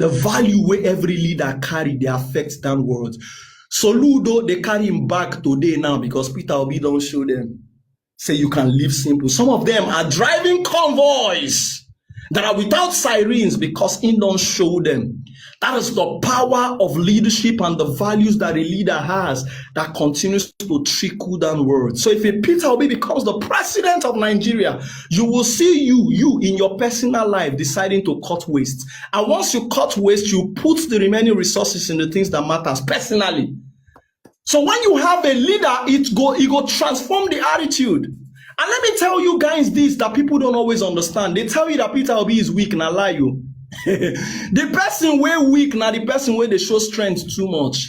The value where every leader carry, they affect that world. So Ludo, they carry him back today now because Peter Obi don't show them. Say you can live simple. Some of them are driving convoys that are without sirens because he don't show them. That is the power of leadership and the values that a leader has that continues to trickle downward. So if a Peter Obi becomes the president of Nigeria, you will see you in your personal life deciding to cut waste. And once you cut waste, you put the remaining resources in the things that matters personally. So when you have a leader, it go transform the attitude. And let me tell you guys this that people don't always understand. They tell you that Peter Obi is weak, and I lie you. The person where weak, now the person where they show strength too much.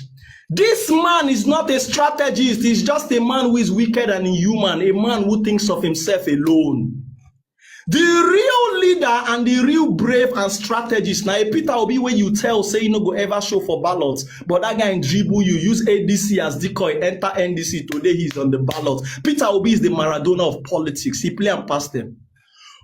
This man is not a strategist. He's just a man who is wicked and inhuman, a man who thinks of himself alone. The real leader and the real brave and strategist, now a Peter Obi where you tell, say you no go ever show for ballots, but that guy in dribble you, use ADC as decoy, enter NDC, today he's on the ballot. Peter Obi is the Maradona of politics. He play and pass them.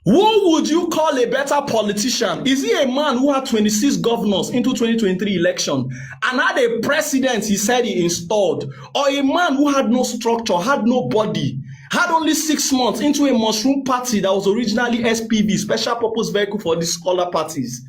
Who would you call a better politician? Is he a man who had 26 governors into 2023 election and had a president he said he installed? Or a man who had no structure, had no body, had only 6 months into a mushroom party that was originally SPV, special purpose vehicle for these scholar parties?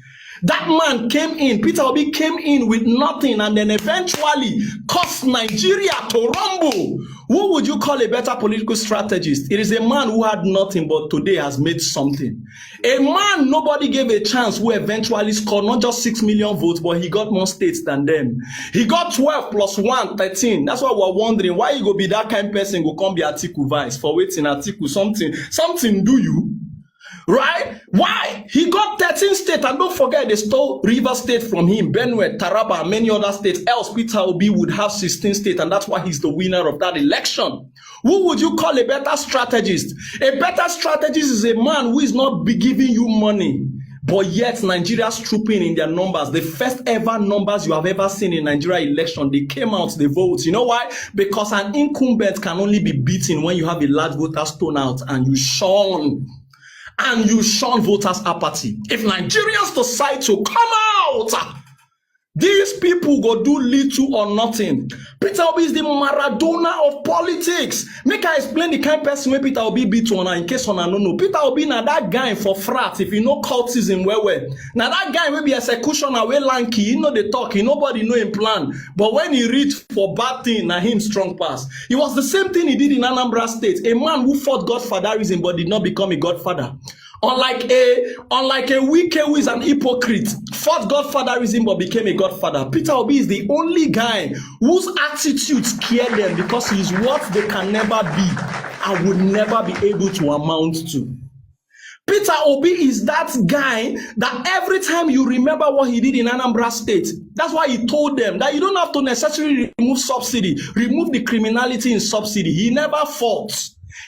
That man came in, Peter Obi came in with nothing and then eventually caused Nigeria to rumble. Who would you call a better political strategist? It is a man who had nothing but today has made something. A man nobody gave a chance who eventually scored not just 6 million votes, but he got more states than them. He got 12 plus 1, 13. That's why we're wondering why you go be that kind of person who come be Atiku vice for waiting Atiku something do you? Right? Why? He got 13 states, and don't forget they stole River State from him, Benue, Taraba, and many other states. Else Peter Obi would have 16 states, and that's why he's the winner of that election. Who would you call a better strategist? A better strategist is a man who is not be giving you money, but yet Nigeria's trooping in their numbers. The first ever numbers you have ever seen in Nigeria election, they came out, they vote. You know why? Because an incumbent can only be beaten when you have a large voters turnout and you shun voters' apathy. If Nigerians decide to come out, these people go do little or nothing. Peter Obi is the Maradona of politics. Make I explain the kind of person where Peter Obi beat one in case one I don't know. Peter Obi na that guy for frat, if you know cultism well. Now that guy will be executioner way lanky, you know the talk, nobody know him plan. But when he reached for bad thing, na him strong pass. It was the same thing he did in Anambra State. A man who fought godfatherism but did not become a godfather. Unlike a wicked who is an hypocrite, fought godfatherism but became a godfather. Peter Obi is the only guy whose attitudes scare them because he is what they can never be and would never be able to amount to. Peter Obi is that guy that every time you remember what he did in Anambra State, that's why he told them that you don't have to necessarily remove subsidy, remove the criminality in subsidy. He never fought.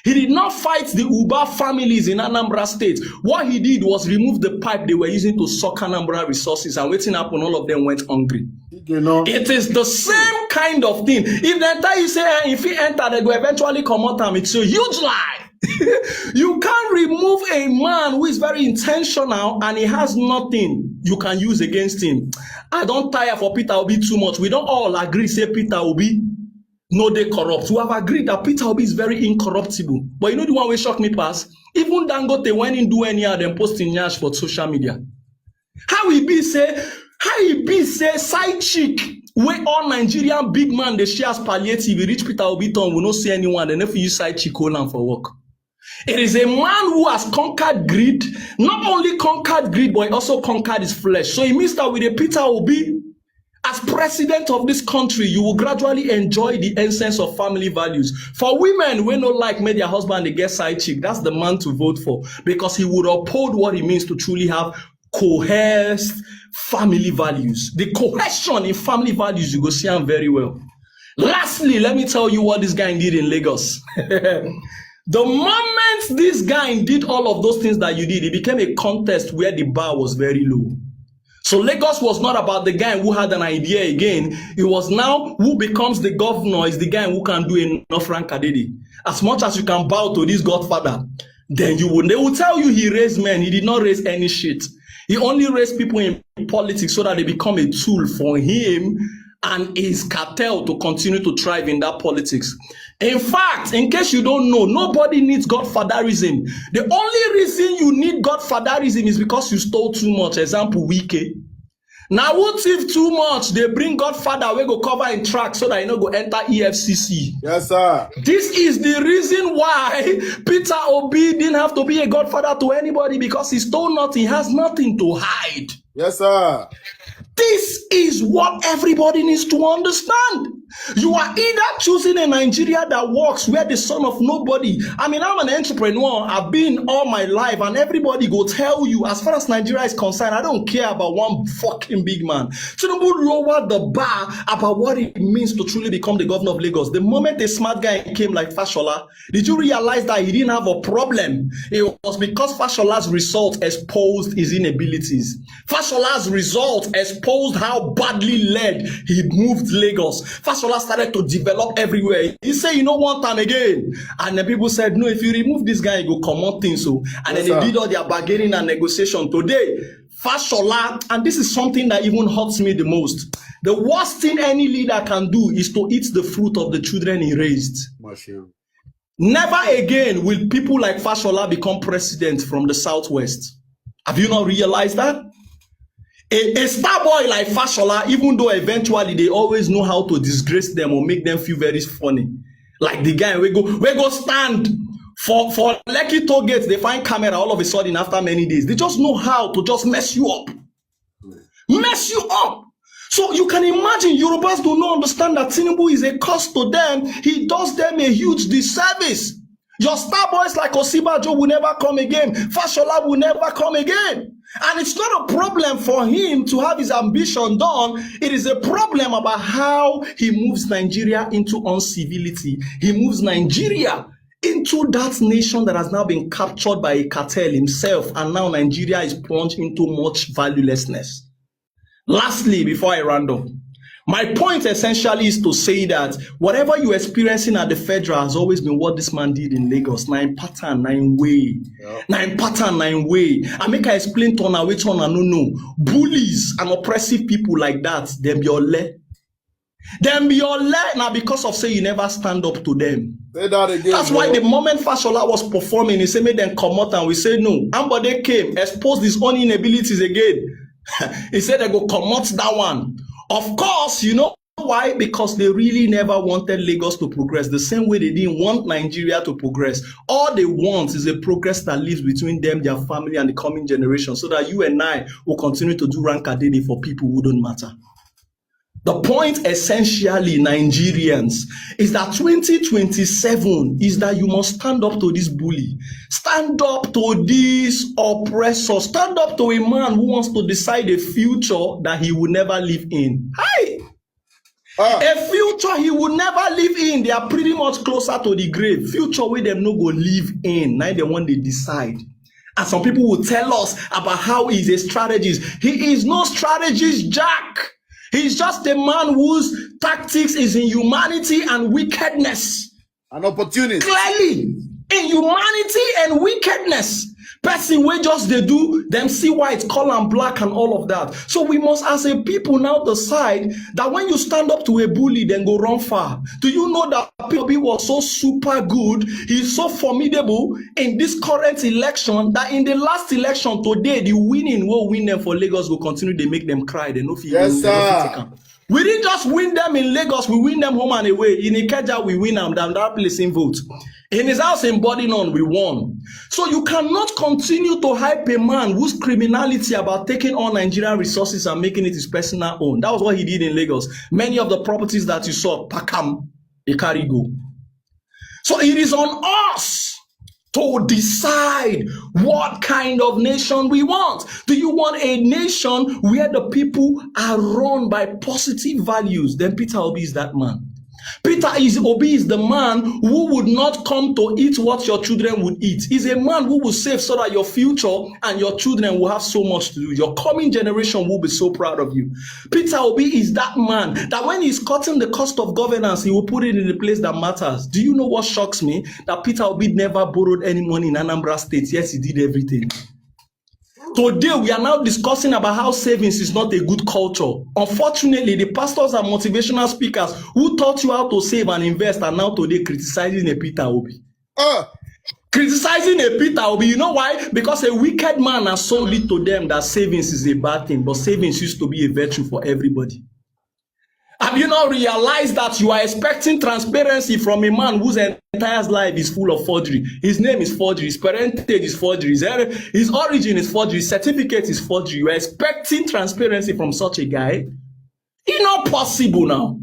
He did not fight the Uba families in Anambra State. What he did was remove the pipe they were using to suck Anambra resources, and waiting up when all of them went hungry. You know, it is the same kind of thing. If they tell you say if he enter, they go eventually come out and it's a huge lie. You can't remove a man who is very intentional and he has nothing you can use against him. I don't tire for Peter Obi too much. We don't all agree say Peter Obi no, they corrupt. We have agreed that Peter Obi is very incorruptible. But you know the one way shock me pass? Even Dangote when he do any of them posting nyash for social media. How he be say side chick where all Nigerian big man they share as palliative, we reach Peter Obi town, we not see anyone, and if you use side chick hold for work. It is a man who has conquered greed, not only conquered greed, but he also conquered his flesh. So it means that with a Peter Obi, as president of this country, you will gradually enjoy the essence of family values. For women, we don't like make their husband they get side chick. That's the man to vote for because he would uphold what it means to truly have coerced family values. The cohesion in family values, you go see him very well. Lastly, let me tell you what this guy did in Lagos. The moment this guy did all of those things that you did, it became a contest where the bar was very low. So Lagos was not about the guy who had an idea again. It was now who becomes the governor is the guy who can do enough rank adedi. As much as you can bow to this godfather, then they will tell you he raised men. He did not raise any shit. He only raised people in politics so that they become a tool for him and his cartel to continue to thrive in that politics. In fact, in case you don't know, nobody needs godfatherism. The only reason you need godfatherism is because you stole too much. Example, Wike. Now, who thief too much? They bring Godfather, we go cover in track so that you know go enter EFCC. Yes, sir. This is the reason why Peter Obi didn't have to be a godfather to anybody, because he stole nothing. He has nothing to hide. Yes, sir. This is what everybody needs to understand. You are either choosing a Nigeria that works, where the son of nobody. I mean, I'm an entrepreneur. I've been all my life, and everybody go tell you, as far as Nigeria is concerned, I don't care about one fucking big man. Tinubu lowered the bar about what it means to truly become the governor of Lagos. The moment a smart guy came like Fashola, did you realize that he didn't have a problem? It was because Fashola's result exposed his inabilities. Fashola's result exposed how badly led he moved Lagos. Fashola started to develop everywhere. He said, you know, one time again. And then people said, no, if you remove this guy, you go come on things. So, and then they did all their bargaining and negotiation. Today, Fashola, and this is something that even hurts me the most. The worst thing any leader can do is to eat the fruit of the children he raised. Never again will people like Fashola become president from the Southwest. Have you not realized that? A star boy like Fashola, even though eventually they always know how to disgrace them or make them feel very funny. Like the guy, we go stand for Lekki toll gate, they find camera all of a sudden after many days. They just know how to just mess you up. Mess you up. So you can imagine Yorubas do not understand that Tinubu is a cost to them. He does them a huge disservice. Your star boys like Osibajo will never come again. Fashola will never come again. And it's not a problem for him to have his ambition done. It is a problem about how he moves Nigeria into uncivility. He moves Nigeria into that nation that has now been captured by a cartel himself. And now Nigeria is plunged into much valuelessness. Lastly, before I round up, my point essentially is to say that whatever you're experiencing at the federal has always been what this man did in Lagos. 9 pattern, 9 way. Yep. 9 pattern, 9 way. I make I explain to her which one I don't know. Bullies and oppressive people like that, them be your le. Them be your le now because of say you never stand up to them. Say that again. That's why the moment Fashola was performing, he said, make them come out, and we say no. Ambode came, exposed his own inabilities again. He said they go come out that one. Of course, you know why? Because they really never wanted Lagos to progress the same way they didn't want Nigeria to progress. All they want is a progress that lives between them, their family, and the coming generation, so that you and I will continue to do rankadede for people who don't matter. The point essentially, Nigerians, is that 2027 is that you must stand up to this bully. Stand up to this oppressor. Stand up to a man who wants to decide a future that he will never live in. Hi! A future he will never live in. They are pretty much closer to the grave. Future where them no go live in. Now the one they decide. And some people will tell us about how he's a strategist. He is no strategist, Jack. He's just a man whose tactics is in humanity and wickedness. An opportunity. Clearly, in humanity and wickedness. Person where just they do, them see white, color and black and all of that. So we must as a people now decide that when you stand up to a bully, then go run far. Do you know that POB was so super good, he's so formidable in this current election, that in the last election today, the winning will win them for Lagos will continue, they make them cry. They know if yes, sir. We didn't just win them in Lagos, we win them home and away. In Ikeja, we win them down that place in vote. In his house in Bodinong, we won. So you cannot continue to hype a man whose criminality about taking all Nigerian resources and making it his personal own. That was what he did in Lagos. Many of the properties that you saw, Pakam, Ikarigo. So it is on us to decide what kind of nation we want. Do you want a nation where the people are run by positive values? Then Peter Obi is that man. Peter Obi is the man who would not come to eat what your children would eat. He's a man who will save so that your future and your children will have so much to do. Your coming generation will be so proud of you. Peter Obi is that man that when he's cutting the cost of governance, he will put it in the place that matters. Do you know what shocks me? That Peter Obi never borrowed any money in Anambra State. Yes, he did everything. Today, we are now discussing about how savings is not a good culture. Unfortunately, the pastors and motivational speakers who taught you how to save and invest are now today criticizing a Peter Obi. Criticizing a Peter Obi. You know why? Because a wicked man has sold it to them that savings is a bad thing, but savings used to be a virtue for everybody. Have you not realized that you are expecting transparency from a man whose entire life is full of forgery? His name is forgery, his parentage is forgery, his origin is forgery, his certificate is forgery. You are expecting transparency from such a guy? It's not possible now.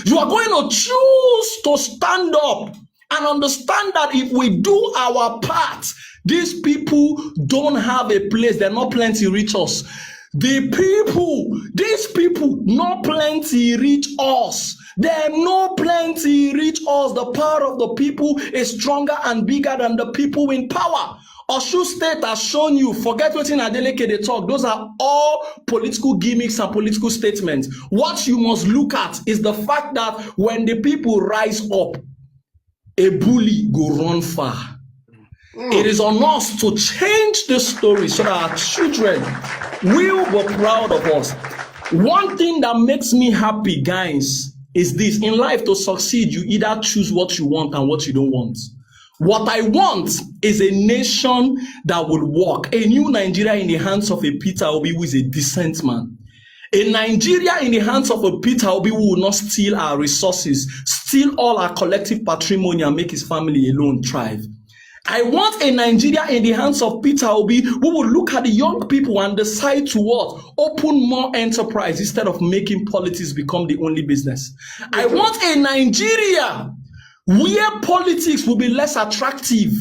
You are going to choose to stand up and understand that if we do our part, these people don't have a place. They're not plenty reach us. These people, no plenty reach us. They're no plenty reach us. The power of the people is stronger and bigger than the people in power. Oshu State has shown you, forget what in Adeleke they talk. Those are all political gimmicks and political statements. What you must look at is the fact that when the people rise up, a bully go run far. It is on us to change the story so that our children will be proud of us. One thing that makes me happy, guys, is this. In life, to succeed, you either choose what you want and what you don't want. What I want is a nation that will work. A new Nigeria in the hands of a Peter Obi who is a decent man. A Nigeria in the hands of a Peter Obi who will not steal our resources, steal all our collective patrimony and make his family alone thrive. I want a Nigeria in the hands of Peter Obi who will look at the young people and decide to what? Open more enterprise instead of making politics become the only business. I want a Nigeria where politics will be less attractive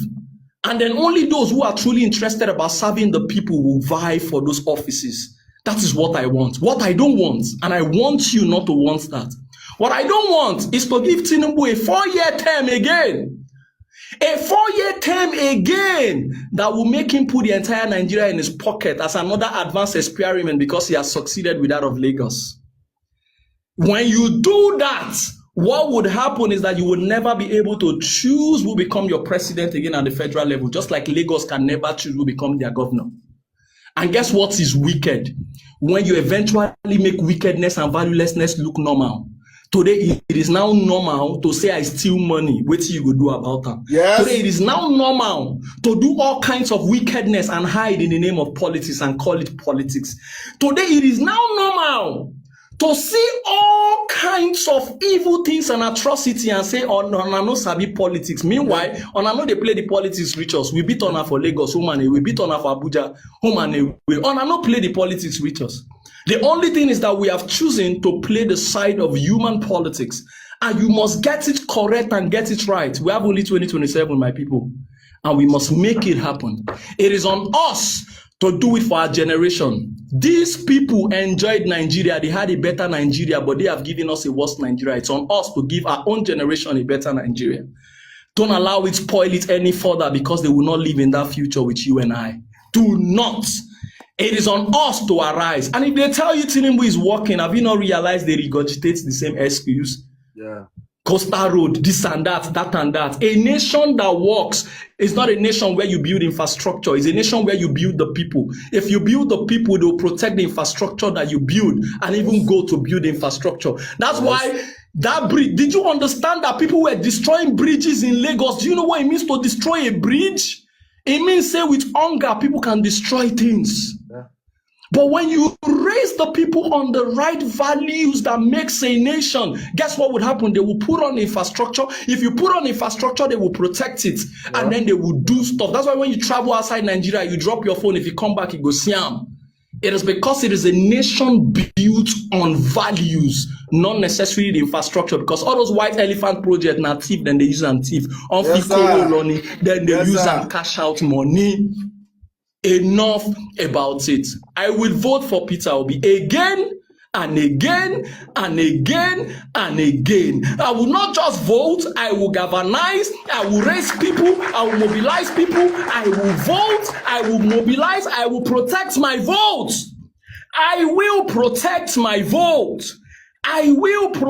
and then only those who are truly interested about serving the people will vie for those offices. That is what I want. What I don't want, and I want you not to want that. What I don't want is to give Tinubu a 4-year term again. A 4-year term again that will make him put the entire Nigeria in his pocket as another advanced experiment because he has succeeded with that of Lagos. When you do that, what would happen is that you will never be able to choose who become your president again at the federal level, just like Lagos can never choose who become their governor. And guess what is wicked? When you eventually make wickedness and valuelessness look normal. Today, it is now normal to say I steal money. What you go do about that? Yes. Today, it is now normal to do all kinds of wickedness and hide in the name of politics and call it politics. Today, it is now normal to see all kinds of evil things and atrocity and say, oh, no, no sabi politics. Meanwhile, on I know they play the politics with us. We beat on her for Lagos, home and away. We beat on her for Abuja, home and away. On I know play the politics with us. The only thing is that we have chosen to play the side of human politics. And you must get it correct and get it right. We have only 2027, my people. And we must make it happen. It is on us to do it for our generation. These people enjoyed Nigeria. They had a better Nigeria, but they have given us a worse Nigeria. It's on us to give our own generation a better Nigeria. Don't allow it spoil it any further because they will not live in that future with you and I. Do not. It is on us to arise. And if they tell you Tinubu is working, have you not realized they regurgitate the same excuse? Yeah. Coastal road, this and that, that and that. A nation that works is not a nation where you build infrastructure. It's a nation where you build the people. If you build the people, they'll protect the infrastructure that you build and even go to build infrastructure. That's why that bridge, did you understand that people were destroying bridges in Lagos? Do you know what it means to destroy a bridge? It means, say, with hunger, people can destroy things. Yeah. But when you raise the people on the right values that makes a nation, guess what would happen? They will put on infrastructure. If you put on infrastructure, they will protect it. Yeah. And then they will do stuff. That's why when you travel outside Nigeria, you drop your phone. If you come back, you go Siam. It is because it is a nation built on values, not necessarily the infrastructure. Because all those white elephant projects, now thief, then they use and thief. On money, then they use and cash out money. Enough about it. I will vote for Peter Obi again and again and again and again. I will not just vote, I will galvanize, I will raise people, I will mobilize people, I will vote, I will mobilize, I will protect my vote. I will protect my vote. I will protect